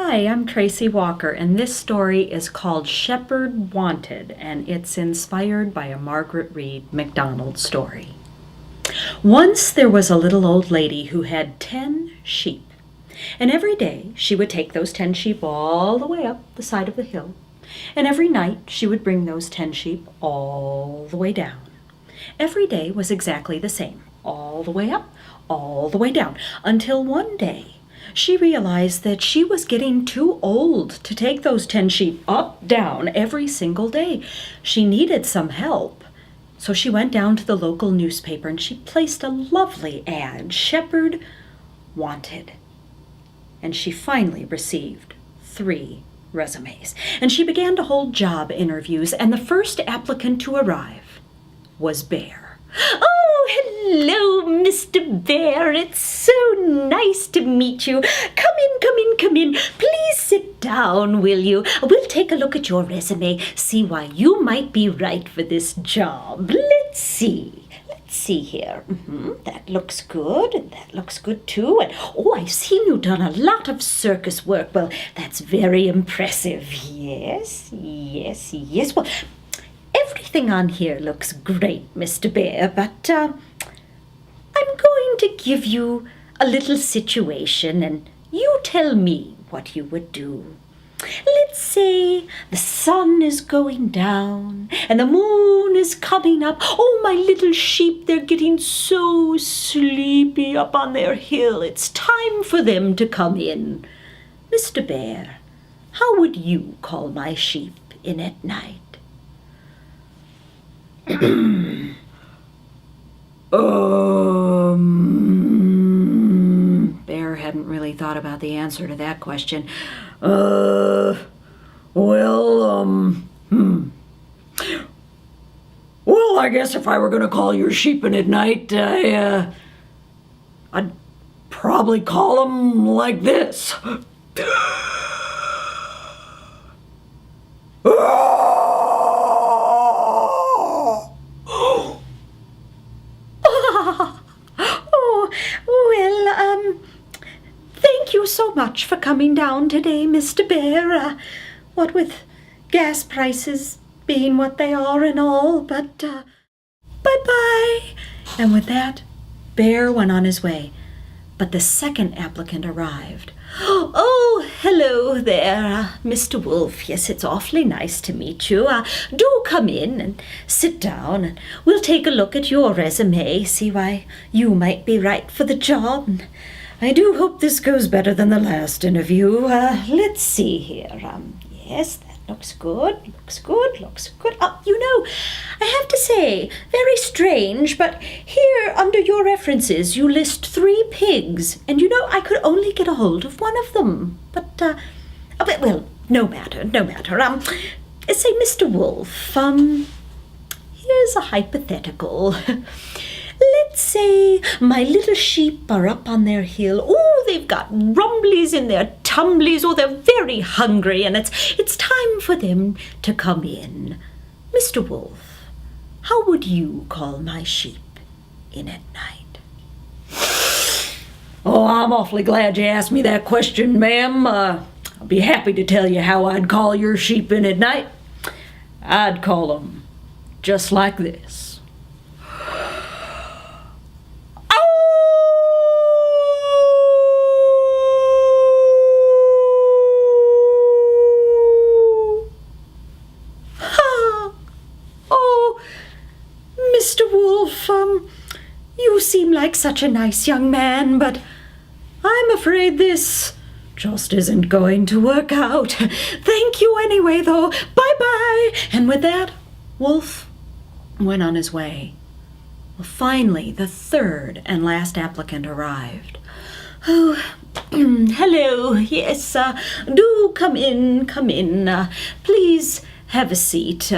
Hi, I'm Tracy Walker, and this story is called Shepherd Wanted, and it's inspired by a Margaret Reed MacDonald story. Once there was a little old lady who had 10 sheep, and every day she would take those 10 sheep all the way up the side of the hill, and every night she would bring those 10 sheep all the way down. Every day was exactly the same, all the way up, all the way down, until one day she realized that she was getting too old to take those 10 sheep up, down every single day. She needed some help. So she went down to the local newspaper and she placed a lovely ad, Shepherd Wanted. And she finally received 3 resumes. And she began to hold job interviews, and the first applicant to arrive was Bear. Oh, hello, Mr. Bear. It's so nice to meet you. Come in. Please sit down, will you? We'll take a look at your resume, see why you might be right for this job. Let's see here. That looks good, and that looks good too. And I've seen you've done a lot of circus work. Well, that's very impressive. Yes. Well, everything on here looks great, Mr. Bear, but I'm going to give you a little situation, and you tell me what you would do. Let's say the sun is going down and the moon is coming up. Oh, my little sheep, they're getting so sleepy up on their hill. It's time for them to come in. Mr. Bear, how would you call my sheep in at night? Bear hadn't really thought about the answer to that question. Well, I guess if I were going to call your sheep in at night, I'd probably call them like this. Thank you so much for coming down today, Mr. Bear. What with gas prices being what they are and all, but bye-bye. And with that, Bear went on his way. But the second applicant arrived. Oh, hello there, Mr. Wolf. Yes, it's awfully nice to meet you. Do come in and sit down, and we'll take a look at your resume, see why you might be right for the job. And I do hope this goes better than the last interview. Let's see here. Yes, that looks good. I have to say, very strange, but here under your references you list 3 pigs, and I could only get a hold of one of them. But, well, no matter. Say, Mr. Wolf, here's a hypothetical. Let's say my little sheep are up on their hill. Oh, they've got rumblies in their tumblies. Oh, they're very hungry, and it's time for them to come in. Mr. Wolf, how would you call my sheep in at night? Oh, I'm awfully glad you asked me that question, ma'am. I'll be happy to tell you how I'd call your sheep in at night. I'd call them just like this. Mr. Wolf, you seem like such a nice young man, but I'm afraid this just isn't going to work out. Thank you anyway, though. Bye-bye. And with that, Wolf went on his way. Well, finally, the third and last applicant arrived. Oh, hello. Yes, do come in. Please have a seat,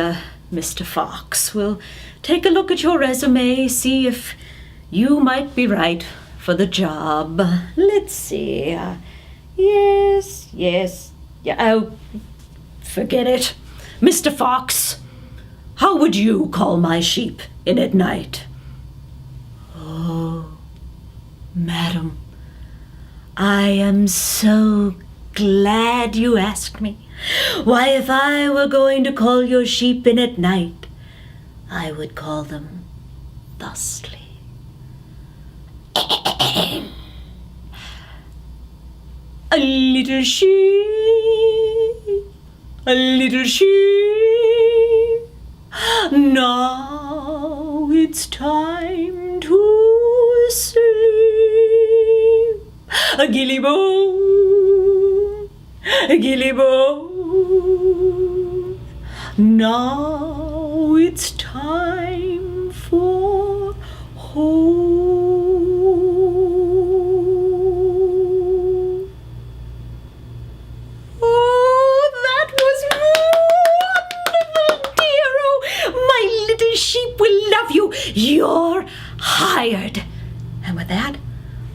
Mr. Fox. We'll take a look at your resume, see if you might be right for the job. Let's see. Yes. Yeah. Oh, forget it. Mr. Fox, how would you call my sheep in at night? Oh, madam, I am so glad you asked me. Why, if I were going to call your sheep in at night, I would call them thusly. A little sheep, a little sheep, now it's time to sleep. A gilly bone, a gilly bone, now it's time for home. Sheep will love you. You're hired. And with that,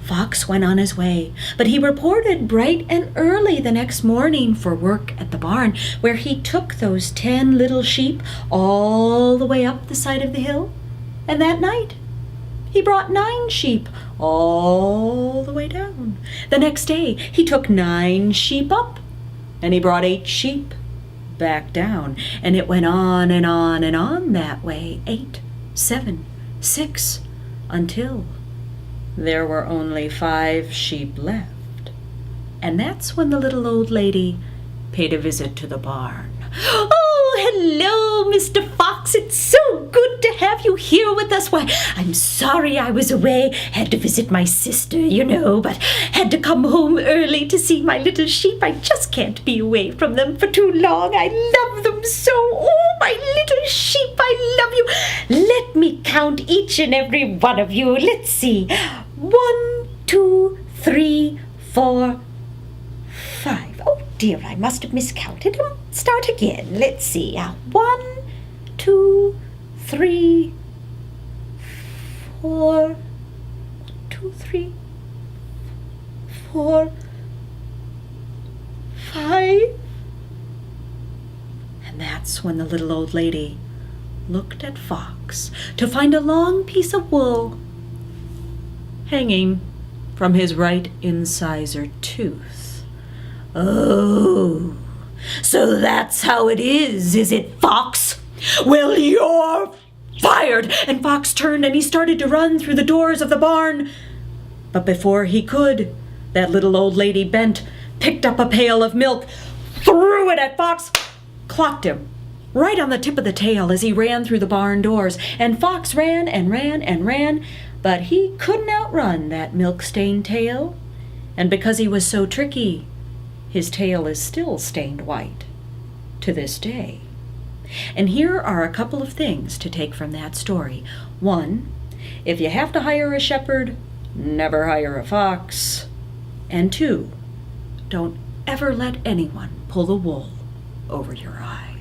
Fox went on his way, but he reported bright and early the next morning for work at the barn, where he took those 10 little sheep all the way up the side of the hill. And that night, he brought 9 sheep all the way down. The next day, he took 9 sheep up, and he brought 8 sheep back down, and it went on and on and on that way, 8, 7, 6, until there were only 5 sheep left. And that's when the little old lady paid a visit to the barn. Oh, hello, Mr. Fox. It's so good to have you here with us. Why, I'm sorry I was away. Had to visit my sister, you know, but had to come home early to see my little sheep. I just can't be away from them for too long. I love them so. Oh, my little sheep, I love you. Let me count each and every one of you. Let's see. 1, 2, 3, 4, 5. Oh, dear, I must have miscounted. Start again. Let's see. 1, 2, 3, 4. 2, 3, 4, 5. And that's when the little old lady looked at Fox to find a long piece of wool hanging from his right incisor tooth. Oh, so that's how it is it, Fox? Well, you're fired. And Fox turned and he started to run through the doors of the barn. But before he could, that little old lady bent, picked up a pail of milk, threw it at Fox, clocked him right on the tip of the tail as he ran through the barn doors. And Fox ran and ran and ran, but he couldn't outrun that milk-stained tail. And because he was so tricky, his tail is still stained white to this day. And here are a couple of things to take from that story. 1, if you have to hire a shepherd, never hire a fox. And 2, don't ever let anyone pull the wool over your eyes.